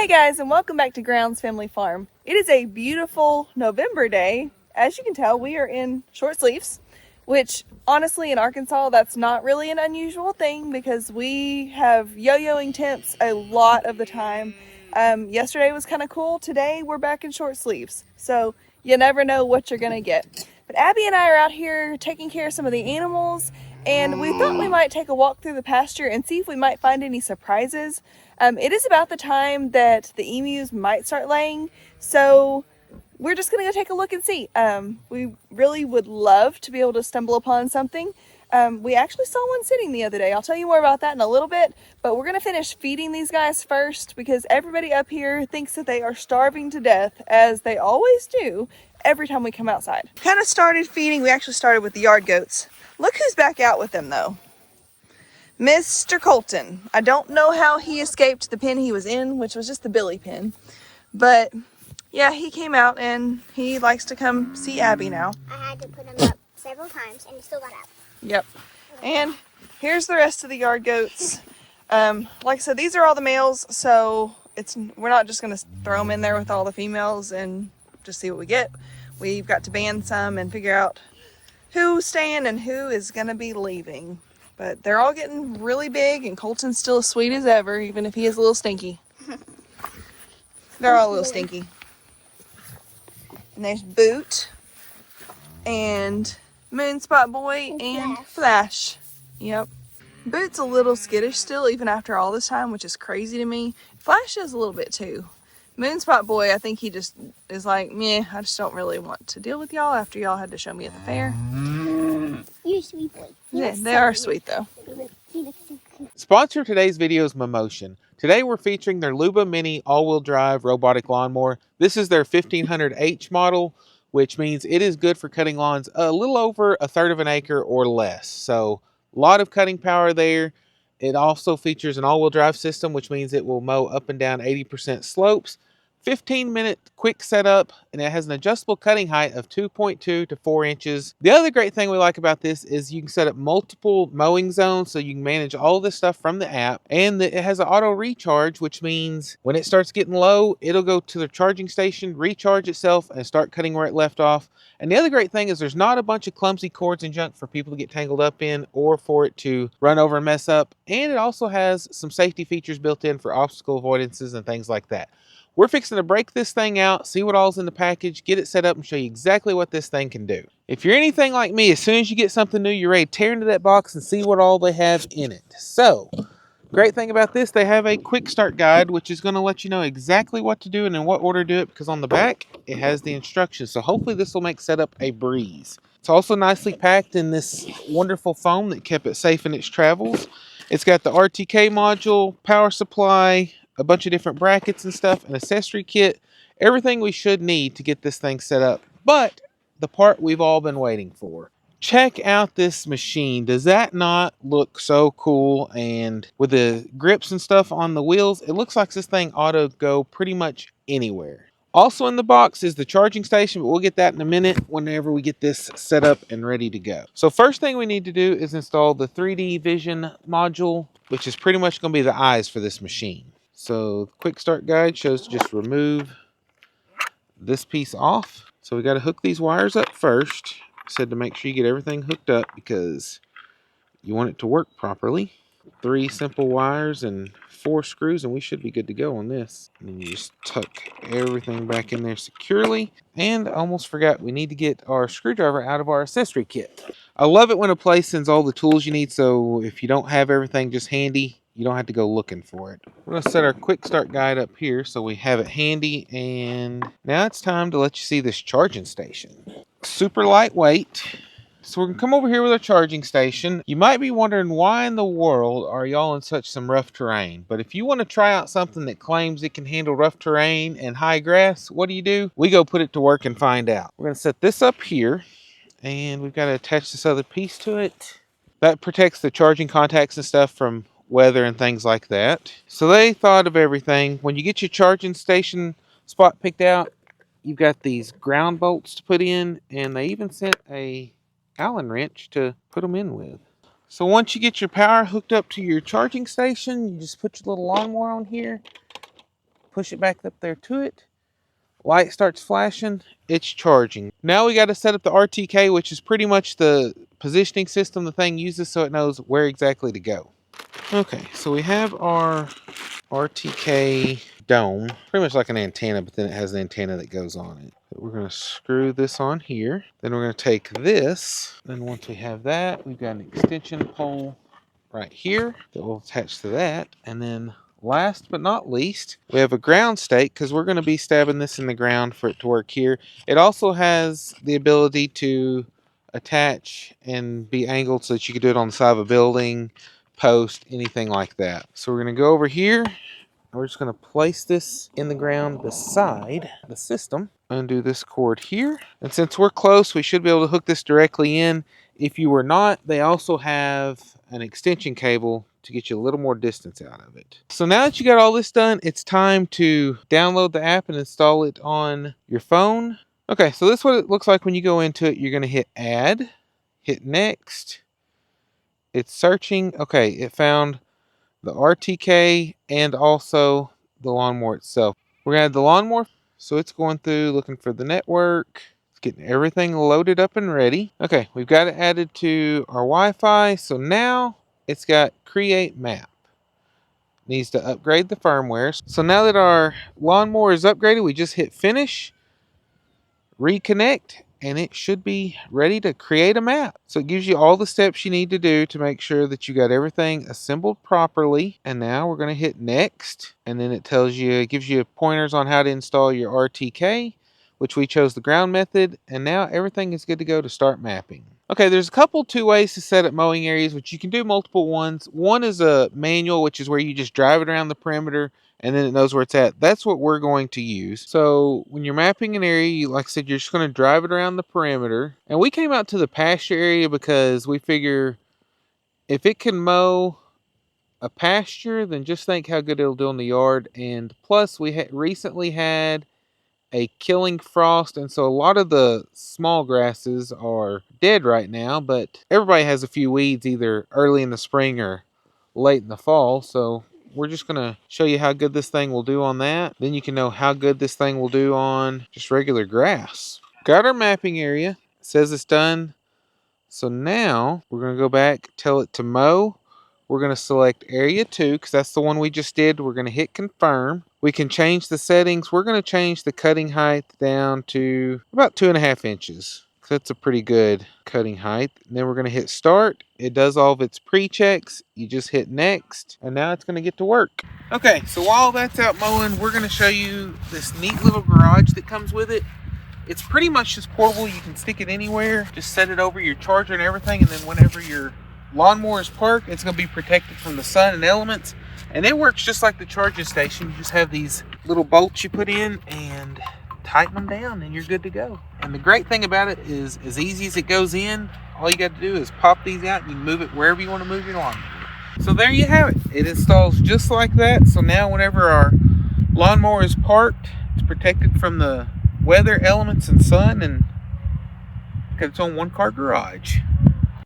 Hey guys, and welcome back to Grounds Family Farm. It is a beautiful November day. As you can tell, we are in short sleeves, which honestly in Arkansas, that's not really an unusual thing because we have yo-yoing temps a lot of the time. Yesterday was kind of cool. Today we're back in short sleeves. So you never know what you're gonna get. But Abby and I are out here taking care of some of the animals, and we thought we might take a walk through the pasture and see if we might find any surprises. It is about the time that the emus might start laying, so we're just gonna go take a look and see. We really would love to be able to stumble upon something. We actually saw one sitting the other day. I'll tell you more about that in a little bit, but we're gonna finish feeding these guys first because everybody up here thinks that they are starving to death, as they always do every time we come outside. Kind of started feeding. We actually started with the yard goats. Look who's back out with them though. Mr. Colton. I don't know how he escaped the pen he was in, which was just the Billy pen. But yeah, he came out and he likes to come see Abby now. I had to put him up several times and he still got up. Yep. And here's the rest of the yard goats. Like I said, these are all the males, so we're not just going to throw them in there with all the females and just see what we get. We've got to band some and figure out who's staying and who is going to be leaving. But they're all getting really big, and Colton's still as sweet as ever, even if he is a little stinky. They're all a little stinky. And there's Boot, and Moonspot Boy, and Flash. Yep. Boot's a little skittish still, even after all this time, which is crazy to me. Flash is a little bit too. Moonspot Boy, I think he just is like, meh, I just don't really want to deal with y'all after y'all had to show me at the fair. You're a sweet boy. Yeah, they are sweet though. Sponsor of today's video is Mammotion. Today we're featuring their Luba Mini all-wheel drive robotic lawnmower. This is their 1500H model, which means it is good for cutting lawns a little over 1/3 of an acre or less. So a lot of cutting power there. It also features an all-wheel drive system, which means it will mow up and down 80% slopes. 15-minute quick setup, and it has an adjustable cutting height of 2.2 to 4 inches. The other great thing we like about this is you can set up multiple mowing zones, so you can manage all this stuff from the app, and it has an auto recharge, which means when it starts getting low, it'll go to the charging station, recharge itself, and start cutting where it left off. And the other great thing is there's not a bunch of clumsy cords and junk for people to get tangled up in or for it to run over and mess up. And it also has some safety features built in for obstacle avoidances and things like that. We're fixing to break this thing out, see what all's in the package, get it set up, and show you exactly what this thing can do. If you're anything like me, as soon as you get something new, you're ready to tear into that box and see what all they have in it. So, great thing about this, they have a quick start guide, which is going to let you know exactly what to do and in what order to do it, because on the back, it has the instructions. So hopefully this will make setup a breeze. It's also nicely packed in this wonderful foam that kept it safe in its travels. It's got the RTK module, power supply, a bunch of different brackets and stuff, an accessory kit, everything we should need to get this thing set up. But the part we've all been waiting for. Check out this machine. Does that not look so cool? And with the grips and stuff on the wheels, it looks like this thing ought to go pretty much anywhere. Also in the box is the charging station, but we'll get that in a minute whenever we get this set up and ready to go. So first thing we need to do is install the 3D vision module, which is pretty much going to be the eyes for this machine. So the quick start guide shows to just remove this piece off. So we got to hook these wires up first. I said to make sure you get everything hooked up because you want it to work properly. 3 simple wires and 4 screws, and we should be good to go on this. And then you just tuck everything back in there securely. And I almost forgot, we need to get our screwdriver out of our accessory kit. I love it when a place sends all the tools you need, so if you don't have everything just handy, you don't have to go looking for it. We're going to set our quick start guide up here so we have it handy, and now it's time to let you see this charging station. Super lightweight. So we're going to come over here with our charging station. You might be wondering why in the world are y'all in such some rough terrain, but if you want to try out something that claims it can handle rough terrain and high grass, what do? We go put it to work and find out. We're going to set this up here, and we've got to attach this other piece to it. That protects the charging contacts and stuff from weather and things like that. So they thought of everything. When you get your charging station spot picked out, you've got these ground bolts to put in, and they even sent a Allen wrench to put them in with. So once you get your power hooked up to your charging station, you just put your little lawnmower on here, push it back up there to it. Light starts flashing, it's charging. Now we got to set up the RTK, which is pretty much the positioning system the thing uses so it knows where exactly to go. Okay, so we have our RTK dome, pretty much like an antenna, but then it has an antenna that goes on it. We're going to screw this on here. Then we're going to take this. Then once we have that, we've got an extension pole right here that will attach to that. And then last but not least, we have a ground stake because we're going to be stabbing this in the ground for it to work here. It also has the ability to attach and be angled so that you can do it on the side of a building, post, anything like that. So we're going to go over here. We're just going to place this in the ground beside the system. Undo this cord here. And since we're close, we should be able to hook this directly in. If you were not, they also have an extension cable to get you a little more distance out of it. So now that you got all this done, it's time to download the app and install it on your phone. Okay, so this is what it looks like when you go into it. You're going to hit add, hit next. It's searching. Okay, it found the RTK and also the lawnmower itself. We're going to add the lawnmower. So it's going through looking for the network. It's getting everything loaded up and ready. Okay, we've got it added to our Wi-Fi. So now it's got create map. Needs to upgrade the firmware. So now that our lawnmower is upgraded, we just hit finish, reconnect, and it should be ready to create a map. So it gives you all the steps you need to do to make sure that you got everything assembled properly. And now we're going to hit next. And then it gives you pointers on how to install your RTK, which we chose the ground method. And now everything is good to go to start mapping. Okay, there's a couple two ways to set up mowing areas, which you can do multiple ones. One is a manual, which is where you just drive it around the perimeter and then it knows where it's at. That's what we're going to use. So when you're mapping an area, like I said, you're just going to drive it around the perimeter. And we came out to the pasture area because we figure if it can mow a pasture, then just think how good it'll do in the yard. And plus, we recently had a killing frost, and so a lot of the small grasses are dead right now, but everybody has a few weeds either early in the spring or late in the fall. So we're just going to show you how good this thing will do on that. Then you can know how good this thing will do on just regular grass. Got our mapping area. It says it's done. So now we're going to go back, tell it to mow. We're going to select area 2 because that's the one we just did. We're going to hit confirm. We can change the settings. We're going to change the cutting height down to about 2.5 inches. That's a pretty good cutting height. And then we're going to hit start. It does all of its pre-checks. You just hit next, and now it's going to get to work. Okay, so while that's out mowing, we're going to show you this neat little garage that comes with it. It's pretty much just portable. You can stick it anywhere. Just set it over your charger and everything, and then whenever your lawnmower is parked, it's going to be protected from the sun and elements. And it works just like the charging station. You just have these little bolts you put in and tighten them down and you're good to go. And the great thing about it is as easy as it goes in, all you got to do is pop these out and you can move it wherever you want to move your lawnmower. So there you have it. It installs just like that. So now whenever our lawnmower is parked, it's protected from the weather, elements, and sun, and got its own one-car garage.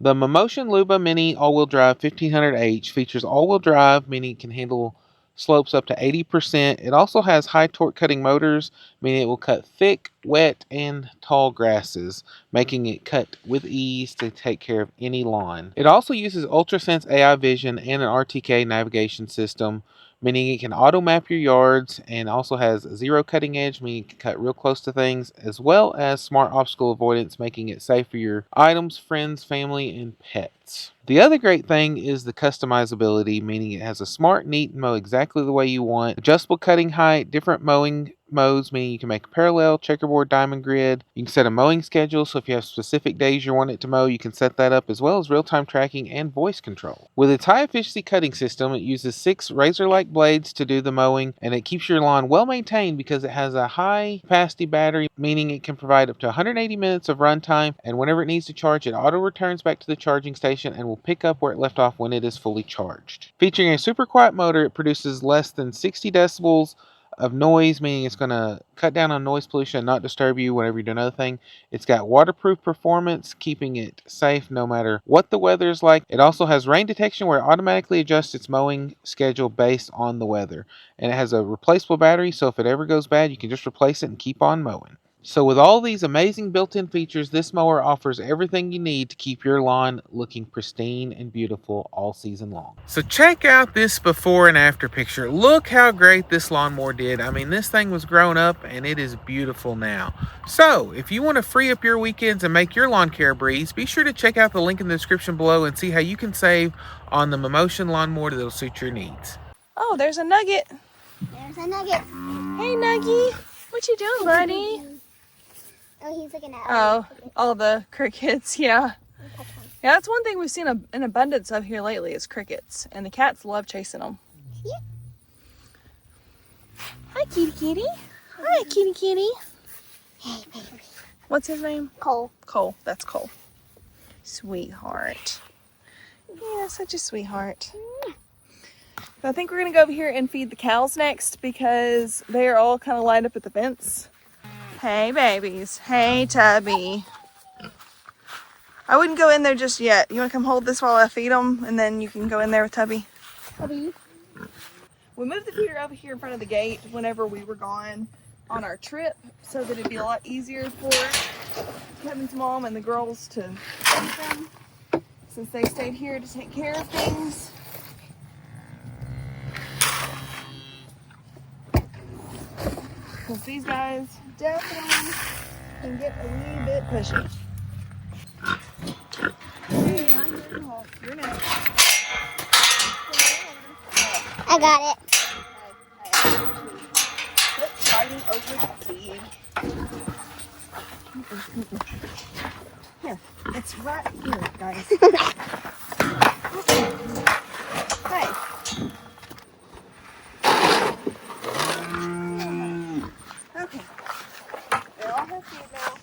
The Mammotion Luba Mini all-wheel drive 1500H features all-wheel drive, meaning it can handle slopes up to 80%. It also has high torque cutting motors, meaning it will cut thick, wet, and tall grasses, making it cut with ease to take care of any lawn. It also uses UltraSense AI vision and an RTK navigation system, meaning it can auto map your yards, and also has zero cutting edge, meaning it can cut real close to things, as well as smart obstacle avoidance, making it safe for your items, friends, family, and pets. The other great thing is the customizability, meaning it has a smart, neat mow exactly the way you want, adjustable cutting height, different mowing modes, meaning you can make a parallel, checkerboard, diamond grid. You can set a mowing schedule, so if you have specific days you want it to mow, you can set that up, as well as real-time tracking and voice control. With its high-efficiency cutting system, it uses 6 razor-like blades to do the mowing, and it keeps your lawn well-maintained because it has a high-capacity battery, meaning it can provide up to 180 minutes of runtime, and whenever it needs to charge, it auto-returns back to the charging station and will pick up where it left off when it is fully charged. Featuring a super quiet motor, it produces less than 60 decibels of noise, meaning it's going to cut down on noise pollution and not disturb you whenever you're doing other thing. It's got waterproof performance, keeping it safe no matter what the weather is like. It also has rain detection where it automatically adjusts its mowing schedule based on the weather. And it has a replaceable battery, so if it ever goes bad, you can just replace it and keep on mowing. So with all these amazing built-in features, this mower offers everything you need to keep your lawn looking pristine and beautiful all season long. So check out this before and after picture. Look how great this lawnmower did. I mean, this thing was grown up and it is beautiful now. So if you want to free up your weekends and make your lawn care a breeze, be sure to check out the link in the description below and see how you can save on the Mammotion lawnmower that'll suit your needs. Oh, there's a nugget. There's a nugget. Hey, Nuggy. What you doing, buddy? Oh, he's looking at Oh, all the crickets, yeah. Yeah, that's one thing we've seen an abundance of here lately is crickets. And the cats love chasing them. Yeah. Hi, kitty kitty. Hi, kitty kitty. Hey, baby. What's his name? Cole. Cole. That's Cole. Sweetheart. Yeah, such a sweetheart. So I think we're going to go over here and feed the cows next because they are all kind of lined up at the fence. Hey, babies. Hey, Tubby. I wouldn't go in there just yet. You want to come hold this while I feed them, and then you can go in there with Tubby? Tubby. We moved the feeder over here in front of the gate whenever we were gone on our trip so that it'd be a lot easier for Kevin's mom and the girls to feed them since they stayed here to take care of things. Because these guys definitely can get a wee bit pushy. You're next. I got it. Quit fighting over the feed. Here, it's right here, guys. Hey. Okay. They all have feed now.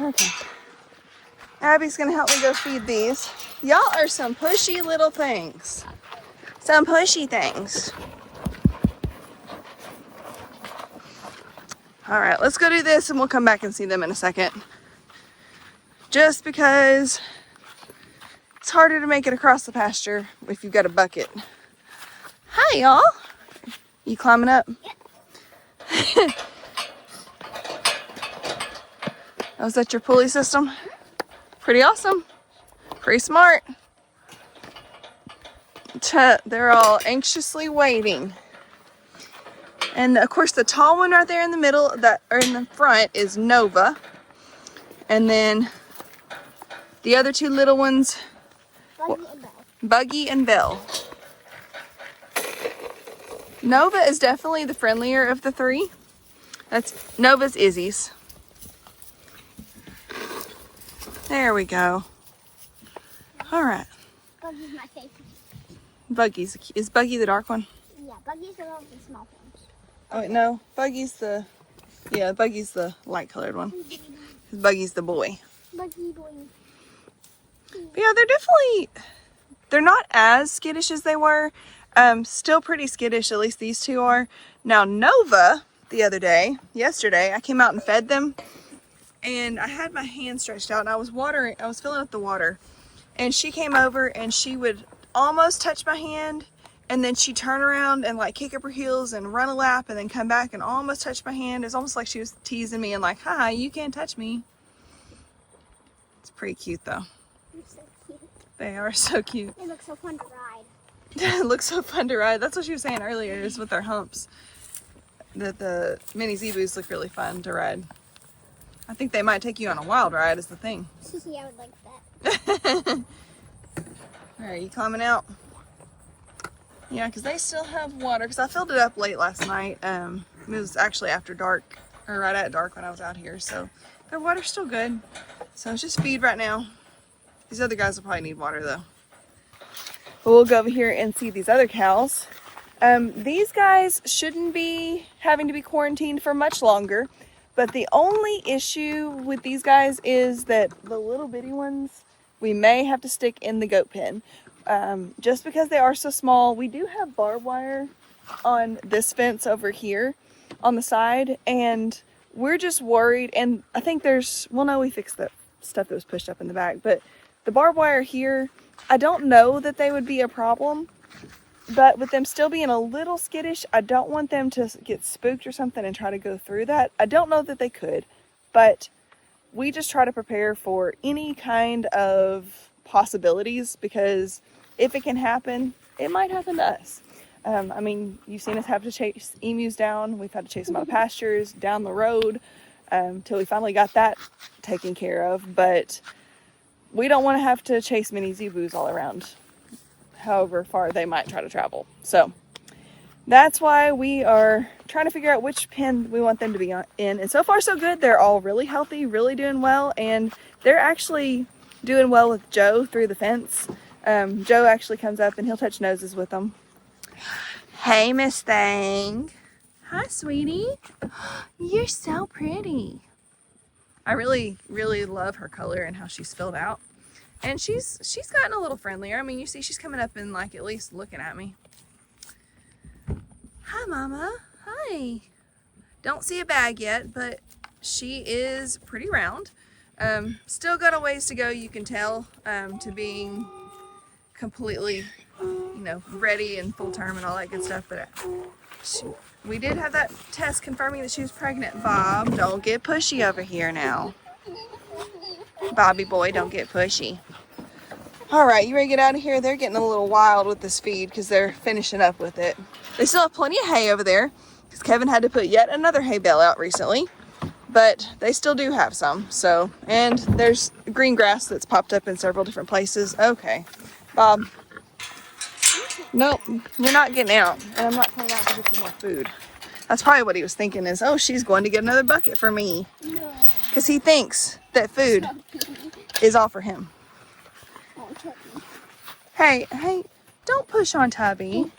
Okay. Abby's gonna help me go feed these. Y'all are some pushy little things. Some pushy things. All right, let's go do this and we'll come back and see them in a second. Just because it's harder to make it across the pasture if you've got a bucket. Hi, y'all. You climbing up? Yep. Oh, is that your pulley system? Pretty awesome. Pretty smart. They're all anxiously waiting. And of course the tall one right there in the middle, or in the front, is Nova. And then the other two little ones, Buggy and Belle. Buggy and Belle. Nova is definitely the friendlier of the three. That's Nova's Izzy's. There we go. All right. Buggy's my favorite. Is Buggy the dark one? Yeah, Buggy's the one with the small things. Oh wait, no. Buggy's the light colored one. Buggy's the boy. Buggy boy. But yeah, they're not as skittish as they were. Still pretty skittish, at least these two are. Now Nova, yesterday, I came out and fed them. And I had my hand stretched out and I was filling up the water. And she came over and she would almost touch my hand. And then she'd turn around and like kick up her heels and run a lap and then come back and almost touch my hand. It's almost like she was teasing me and like, hi, you can't touch me. It's pretty cute though. They're so cute. They are so cute. They look so fun to ride. It looks so fun to ride. That's what she was saying earlier, is with their humps. That the mini Zebus look really fun to ride. I think they might take you on a wild ride is the thing. Yeah, I would like that. Alright, you climbing out? Yeah, because they still have water. Because I filled it up late last night. It was actually after dark, or right at dark when I was out here. So their water's still good. So it's just feed right now. These other guys will probably need water though. But we'll go over here and see these other cows. These guys shouldn't be having to be quarantined for much longer. But the only issue with these guys is that the little bitty ones, we may have to stick in the goat pen. just because they are so small. We do have barbed wire on this fence over here on the side, and we're just worried. And I think there's, well, no, we fixed that stuff that was pushed up in the back, but the barbed wire here, I don't know that they would be a problem, but with them still being a little skittish, I don't want them to get spooked or something and try to go through that. I don't know that they could, but we just try to prepare for any kind of possibilities, because if it can happen, it might happen to us. I mean, you've seen us have to chase emus down. We've had to chase them out of pastures, down the road, till we finally got that taken care of. But we don't want to have to chase mini zebus all around, however far they might try to travel. So that's why we are trying to figure out which pen we want them to be in. And so far so good. They're all really healthy, really doing well. And they're actually doing well with Joe through the fence. Joe actually comes up and he'll touch noses with them. Hey, Miss Thing. Hi, sweetie. You're so pretty. I really, really love her color and how she's filled out. And she's gotten a little friendlier. I mean, you see she's coming up and like at least looking at me. Hi, Mama. Hi. Don't see a bag yet, but she is pretty round. Still got a ways to go, you can tell, to being completely, you know, ready and full term and all that good stuff. But we did have that test confirming that she was pregnant. Bob, don't get pushy over here now. Bobby boy, don't get pushy. All right, you ready to get out of here? They're getting a little wild with this feed because they're finishing up with it. They still have plenty of hay over there because Kevin had to put yet another hay bale out recently, but they still do have some. So, and there's green grass that's popped up in several different places. Okay, Bob. Nope, you're not getting out, and I'm not coming out to get you more food. That's probably what he was thinking is, oh, she's going to get another bucket for me. No. Because he thinks that food is all for him. Hey, don't push on Tubby.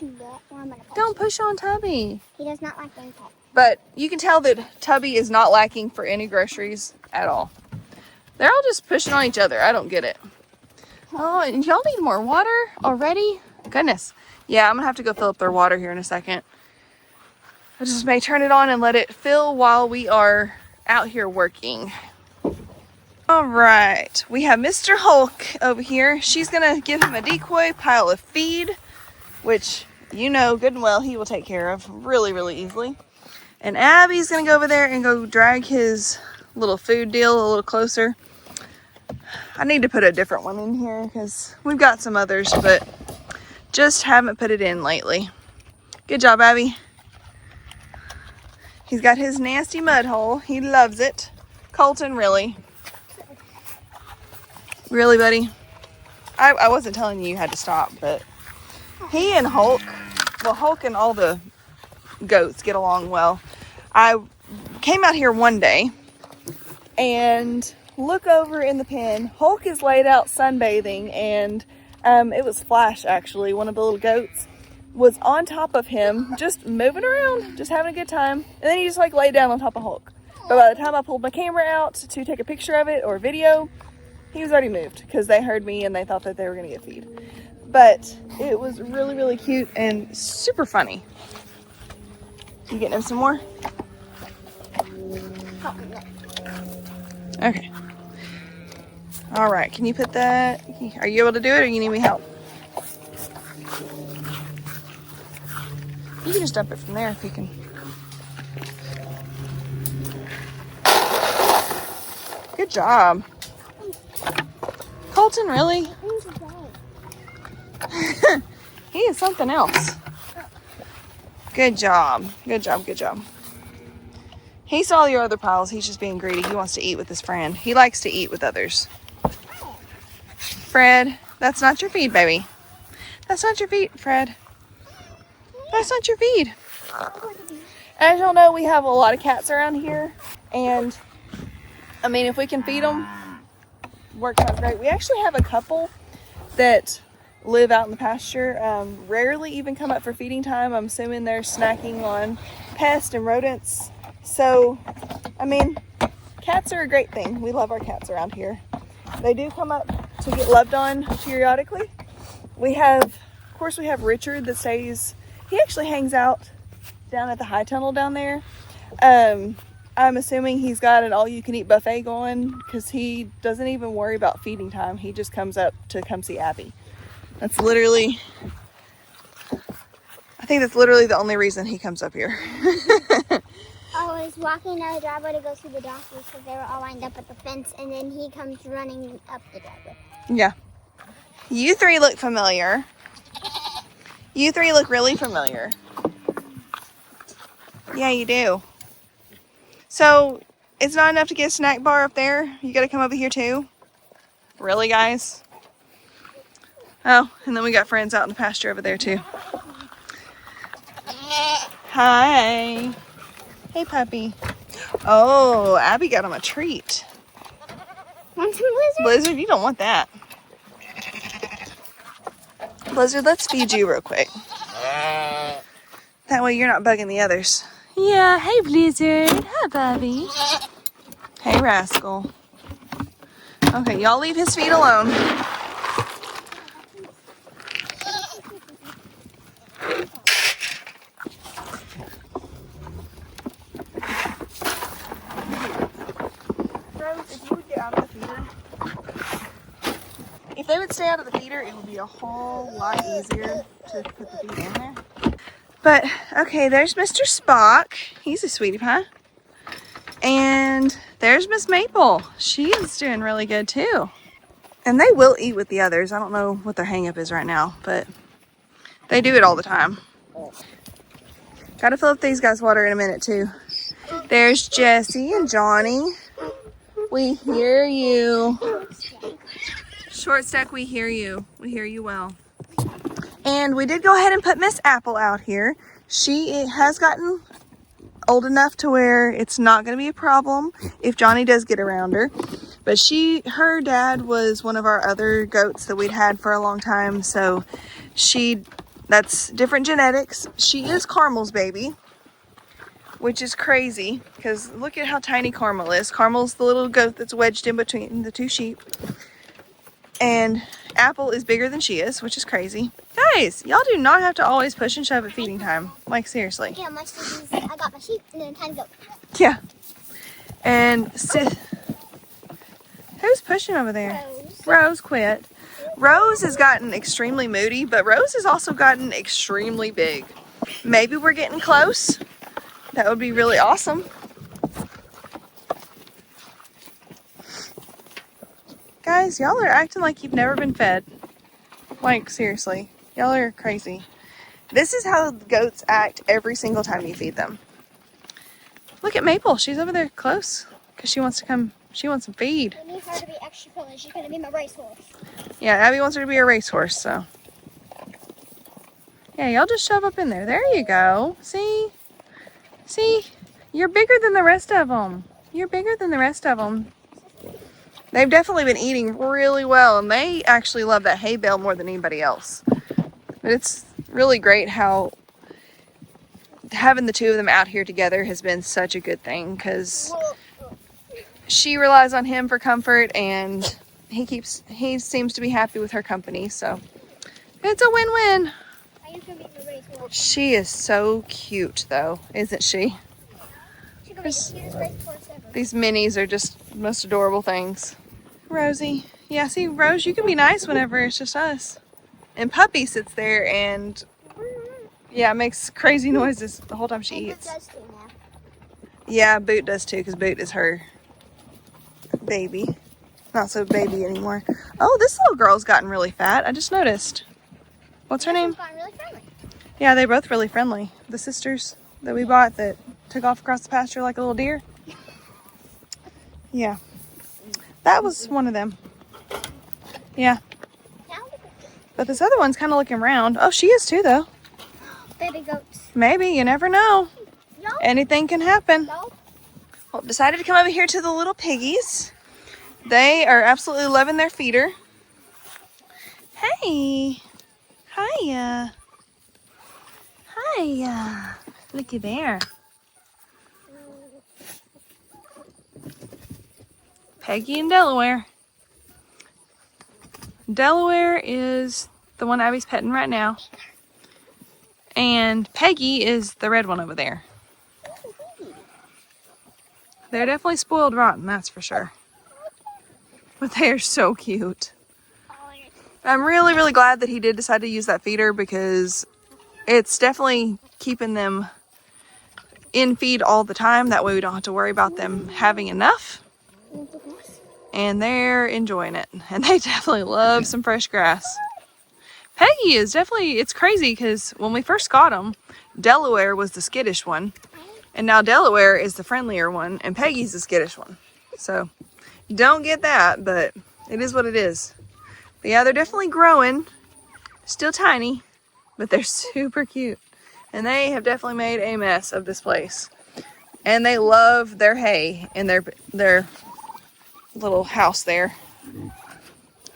Don't push on Tubby. He does not like being touched. But you can tell that Tubby is not lacking for any groceries at all. They're all just pushing on each other. I don't get it. Oh, and y'all need more water already? Goodness. Yeah, I'm going to have to go fill up their water here in a second. I just may turn it on and let it fill while we are out here working. All right, we have Mr. Hulk over here. She's gonna give him a decoy pile of feed, which you know good and well he will take care of really, really easily. And Abby's gonna go over there and go drag his little food deal a little closer. I need to put a different one in here because we've got some others, but just haven't put it in lately. Good job, Abby. He's got his nasty mud hole. He loves it. Colton, really? Really, buddy? I wasn't telling you had to stop, but he and Hulk, well, Hulk and all the goats get along well. I came out here one day and look over in the pen. Hulk is laid out sunbathing, and it was Flash, actually, one of the little goats, was on top of him, just moving around, just having a good time. And then he just like laid down on top of Hulk. But by the time I pulled my camera out to take a picture of it or video, he was already moved because they heard me and they thought that they were going to get feed. But it was really, really cute and super funny. You getting him some more? Okay. All right. Can you put that? Are you able to do it or you need me help? You can just dump it from there if you can. Good job. Colton, really? He is something else. Good job. Good job. Good job. He saw your other piles. He's just being greedy. He wants to eat with his friend. He likes to eat with others. Fred, that's not your feed, baby. That's not your feed, Fred. That's not your feed. As y'all know, we have a lot of cats around here. And, I mean, if we can feed them, works out great. We actually have a couple that live out in the pasture, rarely even come up for feeding time. I'm assuming they're snacking on pests and rodents. So, I mean, cats are a great thing. We love our cats around here. They do come up to get loved on periodically, we have, of course, we have Richard that stays, he actually hangs out down at the high tunnel down there. I'm assuming he's got an all-you-can-eat buffet going because he doesn't even worry about feeding time. He just comes up to come see Abby. That's literally, I think that's literally the only reason he comes up here. I was walking down the driveway to go see the donkeys because they were all lined up at the fence, and then he comes running up the driveway. Yeah. You three look familiar. You three look really familiar. Yeah, you do. So, it's not enough to get a snack bar up there? You gotta come over here too? Really, guys? Oh, and then we got friends out in the pasture over there too. Hi. Hey, puppy. Oh, Abby got him a treat. Want some Blizzard? Blizzard, you don't want that. Blizzard, let's feed you real quick. That way you're not bugging the others. Yeah, hey Blizzard. Hi, Bobby. Hey, Rascal. Okay, y'all leave his feet alone. Rose, if you would get out of the feeder. If they would stay out of the feeder, it would be a whole lot easier to put the feed in there. But, okay, there's Mr. Spock. He's a sweetie pie. And there's Miss Maple. She is doing really good too. And they will eat with the others. I don't know what their hang up is right now, but they do it all the time. Gotta fill up these guys' water in a minute too. There's Jesse and Johnny. We hear you. Short stack, we hear you. We hear you well. And we did go ahead and put Miss Apple out here. She has gotten old enough to where it's not going to be a problem if Johnny does get around her. But her dad was one of our other goats that we'd had for a long time. So that's different genetics. She is Carmel's baby, which is crazy because look at how tiny Carmel is. Carmel's the little goat that's wedged in between the two sheep. And Apple is bigger than she is, which is crazy. Guys, y'all do not have to always push and shove at feeding time. Like, seriously. Look how much I got my sheep and then a tiny goat. Yeah. And who's pushing over there? Rose quit. Rose has gotten extremely moody, but Rose has also gotten extremely big. Maybe we're getting close. That would be really awesome. Guys, y'all are acting like you've never been fed. Like, seriously. Y'all are crazy. This is how goats act every single time you feed them. Look at Maple. She's over there close because she wants to come. She wants some feed. I need her to be extra cool and she's going to be my racehorse. Yeah, Abby wants her to be a racehorse, so. Yeah, y'all just shove up in there. There you go. See? See? You're bigger than the rest of them. You're bigger than the rest of them. They've definitely been eating really well, and they actually love that hay bale more than anybody else. But it's really great how having the two of them out here together has been such a good thing because she relies on him for comfort, and he seems to be happy with her company, so it's a win-win. She is so cute, though, isn't she? These minis are just the most adorable things. Rosie. Yeah, see, Rose, you can be nice whenever it's just us. And Puppy sits there and, yeah, makes crazy noises the whole time she eats. Yeah, Boot does too, because Boot is her baby. Not so baby anymore. Oh, this little girl's gotten really fat. I just noticed. What's her name? Really friendly. Yeah, they're both really friendly. The sisters that we bought that took off across the pasture like a little deer. Yeah. That was one of them. Yeah. But this other one's kind of looking round. Oh, she is too, though. Baby goats. Maybe. You never know. No. Anything can happen. No. Well, decided to come over here to the little piggies. They are absolutely loving their feeder. Hey. Hiya. Hiya. Looky there. Peggy and Delaware. Delaware is the one Abby's petting right now. And Peggy is the red one over there. They're definitely spoiled rotten, that's for sure. But they are so cute. I'm really, really glad that he did decide to use that feeder because it's definitely keeping them in feed all the time. That way we don't have to worry about them having enough. And they're enjoying it. And they definitely love some fresh grass. Peggy is definitely, it's crazy because when we first got them, Delaware was the skittish one. And now Delaware is the friendlier one. And Peggy's the skittish one. So don't get that, but it is what it is. But yeah, they're definitely growing. Still tiny, but they're super cute. And they have definitely made a mess of this place. And they love their hay in their little house there.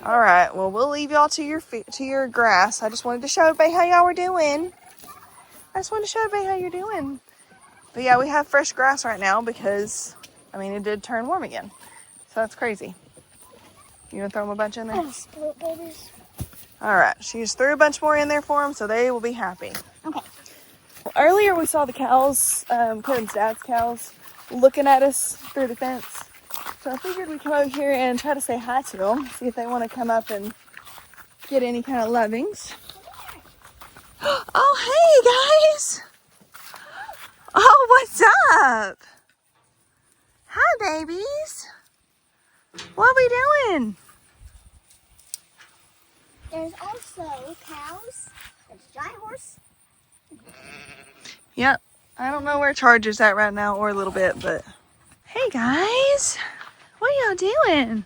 All right, well, we'll leave y'all to your grass. I just wanted to show everybody how y'all were doing. How you're doing. But yeah, we have fresh grass right now because, I mean, it did turn warm again. So that's crazy. You gonna throw them a bunch in there? Yes, babies. All right, she just threw a bunch more in there for them, so they will be happy. Okay. Earlier we saw the cows, Kevin's dad's cows, looking at us through the fence. So I figured we'd come over here and try to say hi to them, see if they want to come up and get any kind of lovings. Oh, hey guys! Oh, what's up? Hi, babies. What are we doing? There's also cows. There's a giant horse. Yep. I don't know where Charger's at right now or a little bit, but hey guys, what y'all doing?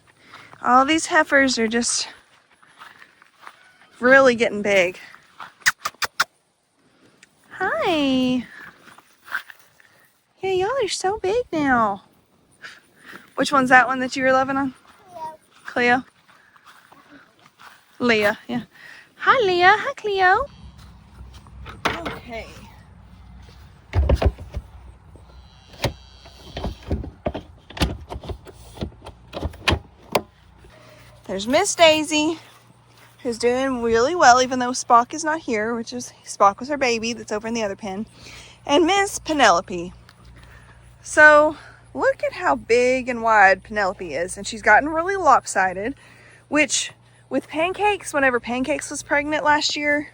All these heifers are just really getting big. Hi. Yeah, y'all are so big now. Which one's that one that you were loving on? Cleo. Leah, yeah. Hi Leah, hi Cleo. Okay. There's Miss Daisy, who's doing really well, even though Spock is not here, which is, Spock was her baby that's over in the other pen. And Miss Penelope. So, look at how big and wide Penelope is. And she's gotten really lopsided, which, with Pancakes, whenever Pancakes was pregnant last year,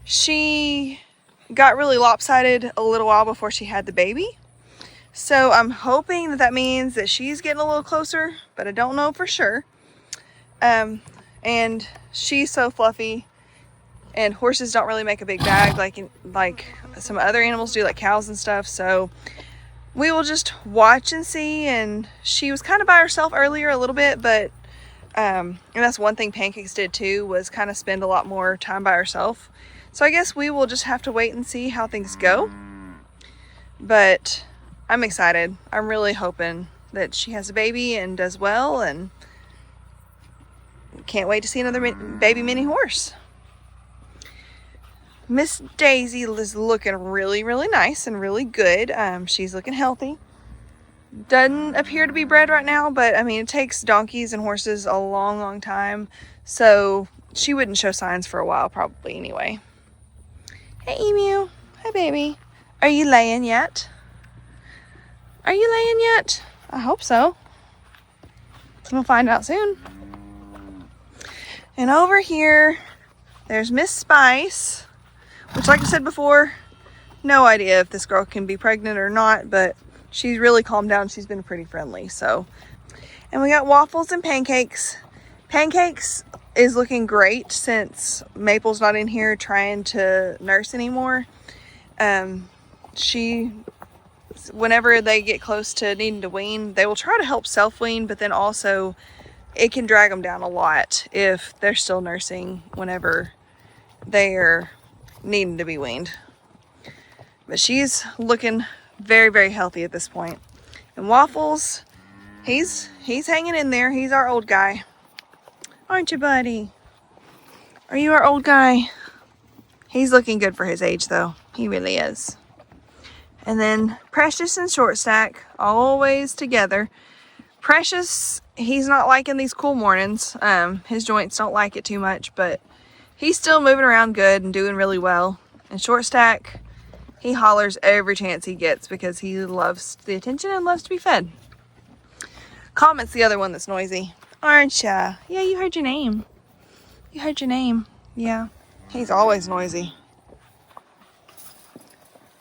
she got really lopsided a little while before she had the baby. So, I'm hoping that that means that she's getting a little closer, but I don't know for sure. And she's so fluffy, and horses don't really make a big bag like some other animals do, like cows and stuff. So we will just watch and see. And she was kind of by herself earlier a little bit, but and that's one thing Pancakes did too, was kind of spend a lot more time by herself. So I guess we will just have to wait and see how things go. But I'm excited. I'm really hoping that she has a baby and does well, and can't wait to see another baby mini horse. Miss Daisy is looking really, really nice and really good. She's looking healthy. Doesn't appear to be bred right now, but I mean, it takes donkeys and horses a long, long time. So she wouldn't show signs for a while probably anyway. Hey Emu. Hi baby. Are you laying yet? Are you laying yet? I hope so. We'll find out soon. And over here, there's Miss Spice, which, like I said before, no idea if this girl can be pregnant or not, but she's really calmed down. She's been pretty friendly, so. And we got Waffles and Pancakes. Pancakes is looking great since Maple's not in here trying to nurse anymore. Whenever they get close to needing to wean, they will try to help self-wean, but then also it can drag them down a lot if they're still nursing whenever they're needing to be weaned. But she's looking very, very healthy at this point. And Waffles, he's hanging in there. He's our old guy. Aren't you, buddy? Are you our old guy? He's looking good for his age, though. He really is. And then Precious and Short Stack, always together. Precious, he's not liking these cool mornings. His joints don't like it too much, but He's still moving around good and doing really well. And Short Stack, he hollers every chance he gets because he loves the attention and loves to be fed. Comet's the other one that's noisy. Aren't ya? Yeah, you heard your name. You heard your name. Yeah. He's always noisy.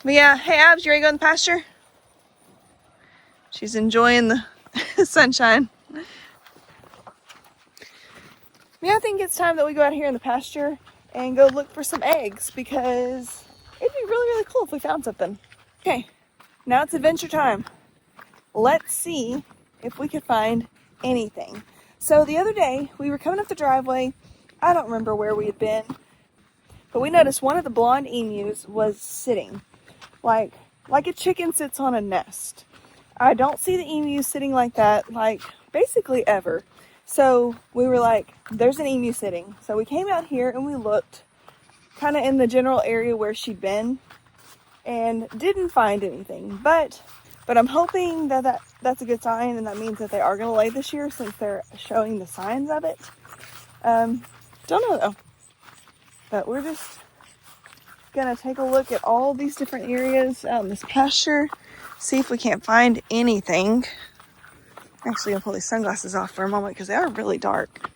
But yeah, hey Abs, you ready to go in the pasture? She's enjoying the sunshine. Yeah, I think it's time that we go out here in the pasture and go look for some eggs because it'd be really, really cool if we found something. Okay, now it's adventure time. Let's see if we could find anything. So the other day, we were coming up the driveway. I don't remember where we had been, but we noticed one of the blonde emus was sitting like a chicken sits on a nest. I don't see the emus sitting like that, like basically ever. So we were like, there's an emu sitting. So we came out here and we looked kind of in the general area where she'd been and didn't find anything. But I'm hoping that's a good sign, and that means that they are going to lay this year since they're showing the signs of it. Don't know though. But we're just going to take a look at all these different areas out in this pasture, see if we can't find anything. Actually, I'll pull these sunglasses off for a moment because they are really dark.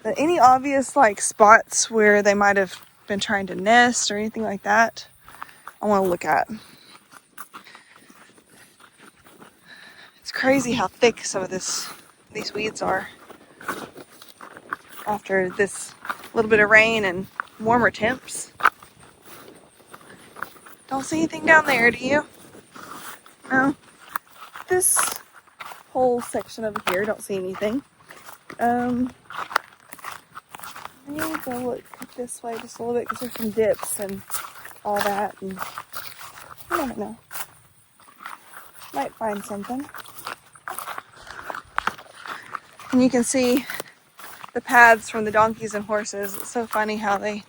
But any obvious like spots where they might have been trying to nest or anything like that, I want to look at. It's crazy how thick some of these weeds are after this little bit of rain and warmer temps. Don't see anything down there, do you? No. This whole section over here, don't see anything. Maybe go look this way just a little bit because there's some dips and all that, and I don't know. Might find something. And you can see the paths from the donkeys and horses. It's so funny how they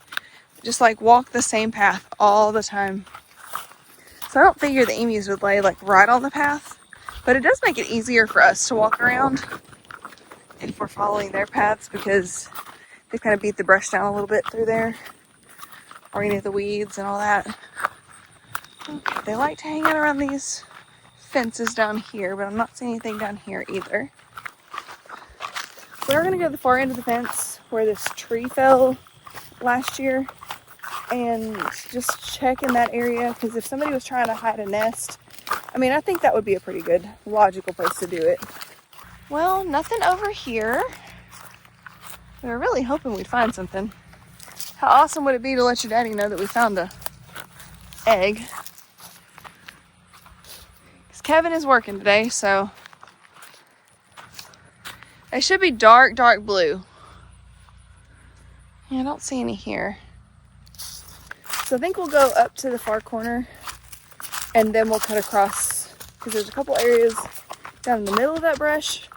just like walk the same path all the time. So I don't figure the emus would lay like right on the path, but it does make it easier for us to walk around if we're following their paths because they kind of beat the brush down a little bit through there or any of the weeds and all that. They like to hang out around these fences down here, but I'm not seeing anything down here either. We're going to go to the far end of the fence where this tree fell last year and just check in that area, because if somebody was trying to hide a nest, I mean, I think that would be a pretty good logical place to do it. Well, nothing over here. We were really hoping we'd find something. How awesome would it be to let your daddy know that we found a egg? Because Kevin is working today, so they should be dark, dark blue. Yeah, I don't see any here. So I think we'll go up to the far corner and then we'll cut across, because there's a couple areas down in the middle of that brush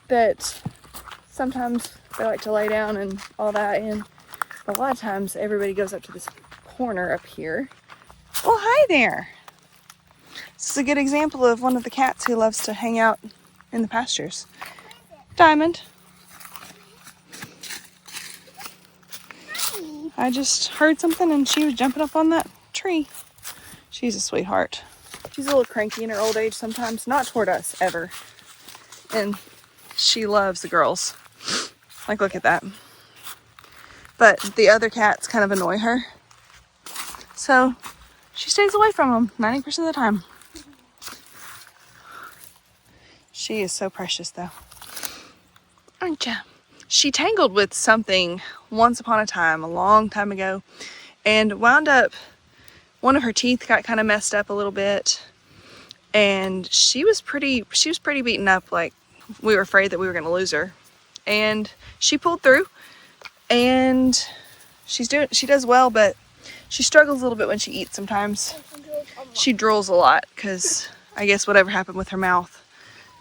that sometimes they like to lay down and all that, and a lot of times everybody goes up to this corner up here. Well, hi there. This is a good example of one of the cats who loves to hang out in the pastures. Diamond. I just heard something and she was jumping up on that tree. She's a sweetheart. She's a little cranky in her old age sometimes, not toward us ever. And she loves the girls. Like, look at that. But the other cats kind of annoy her. So she stays away from them 90% of the time. She is so precious though. Aren't ya? She tangled with something once upon a time, a long time ago, and wound up, one of her teeth got kind of messed up a little bit, and she was pretty beaten up. Like, we were afraid that we were going to lose her, and she pulled through, and she does well, but she struggles a little bit when she eats sometimes. She drools a lot because I guess whatever happened with her mouth.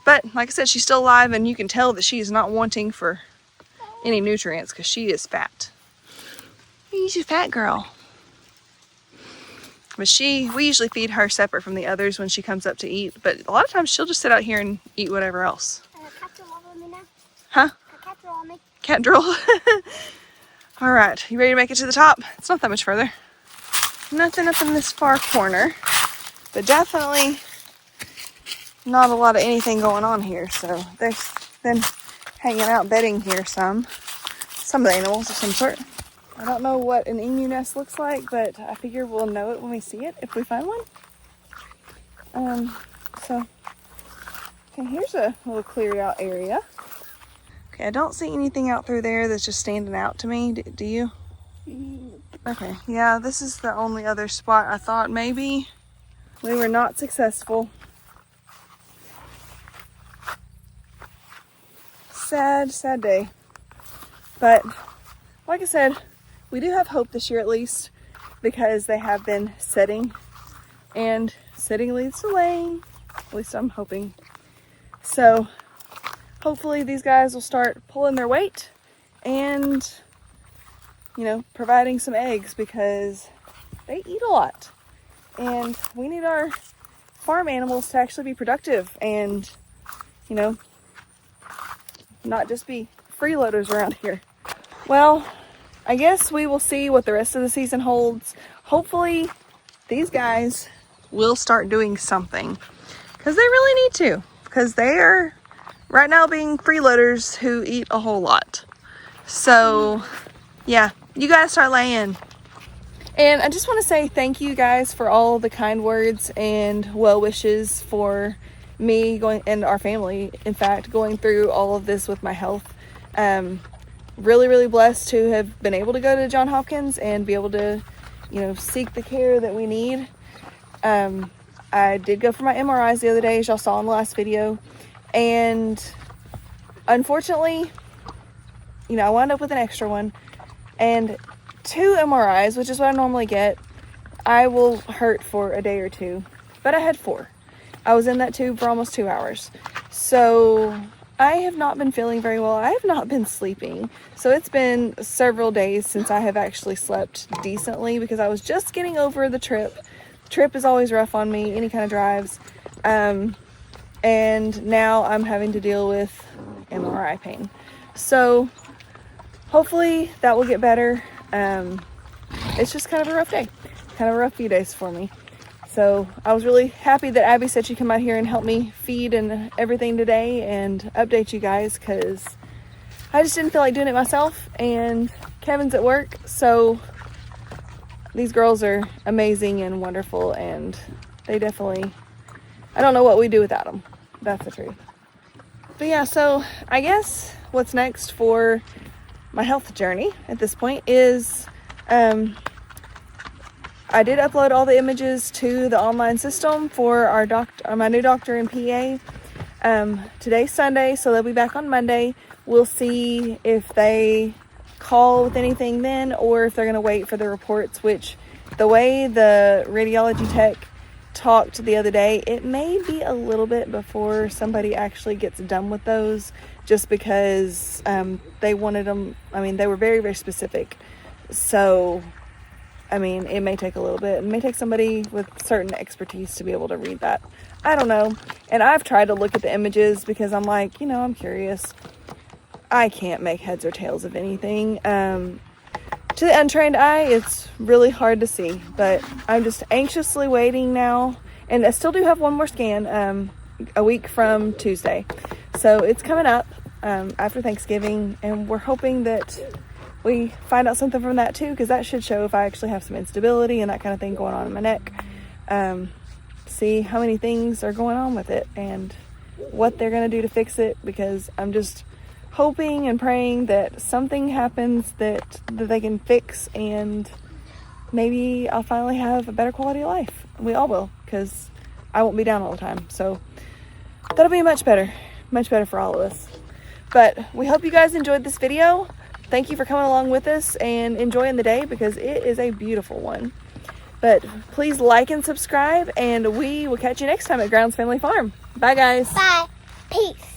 But like I said, she's still alive, and you can tell that she is not wanting for any nutrients because she is fat. She's a fat girl. But we usually feed her separate from the others when she comes up to eat. But a lot of times she'll just sit out here and eat whatever else. Huh? cat drill. All right, you ready to make it to the top? It's not that much further. Nothing up in this far corner, but definitely not a lot of anything going on here. So there's been hanging out bedding here some of the animals of some sort. I don't know what an emu nest looks like, but I figure we'll know it when we see it if we find one. So okay, here's a little cleared out area. Okay, I don't see anything out through there that's just standing out to me. Do you? Okay, yeah, this is the only other spot. I thought maybe we were not successful. Sad day. But like I said, we do have hope this year at least, because they have been setting, and setting leads to laying. At least I'm hoping. So hopefully these guys will start pulling their weight and, you know, providing some eggs, because they eat a lot. And we need our farm animals to actually be productive and, you know, not just be freeloaders around here. Well, I guess we will see what the rest of the season holds. Hopefully these guys will start doing something, because they really need to, because they are right now being freeloaders who eat a whole lot. So yeah, you guys start laying. And I just want to say thank you guys for all the kind words and well wishes for me going, and our family, in fact, going through all of this with my health. Really blessed to have been able to go to Johns Hopkins and be able to, you know, seek the care that we need. I did go for my MRIs the other day, as y'all saw in the last video, and unfortunately, you know, I wound up with an extra one, and 2 MRIs, which is what I normally get, I will hurt for a day or two, but I had 4. I was in that tube for almost 2 hours. So I have not been feeling very well. I have not been sleeping. So it's been several days since I have actually slept decently, because I was just getting over the trip. Trip is always rough on me, any kind of drives. And now I'm having to deal with MRI pain. So hopefully that will get better. It's just kind of a rough day, kind of a rough few days for me. So I was really happy that Abby said she'd come out here and help me feed and everything today and update you guys, because I just didn't feel like doing it myself, and Kevin's at work. So these girls are amazing and wonderful, and they definitely, I don't know what we'd do without them. That's the truth. But yeah, so I guess what's next for my health journey at this point is, I did upload all the images to the online system for our my new doctor and PA. Today's Sunday, so they'll be back on Monday. We'll see if they call with anything then, or if they're going to wait for the reports, which the way the radiology tech talked the other day, it may be a little bit before somebody actually gets done with those, just because they wanted them, I mean, they were very specific. So I mean, it may take a little bit. It may take somebody with certain expertise to be able to read that. I don't know. And I've tried to look at the images, because I'm like, you know, I'm curious. I can't make heads or tails of anything. To the untrained eye, it's really hard to see. But I'm just anxiously waiting now. And I still do have one more scan a week from Tuesday. So it's coming up after Thanksgiving. And we're hoping that we find out something from that too, because that should show if I actually have some instability and that kind of thing going on in my neck. See how many things are going on with it and what they're going to do to fix it, because I'm just hoping and praying that something happens that they can fix, and maybe I'll finally have a better quality of life. We all will, because I won't be down all the time. So that'll be much better for all of us. But we hope you guys enjoyed this video. Thank you for coming along with us and enjoying the day, because it is a beautiful one. But please like and subscribe, and we will catch you next time at Grounds Family Farm. Bye, guys. Bye. Peace.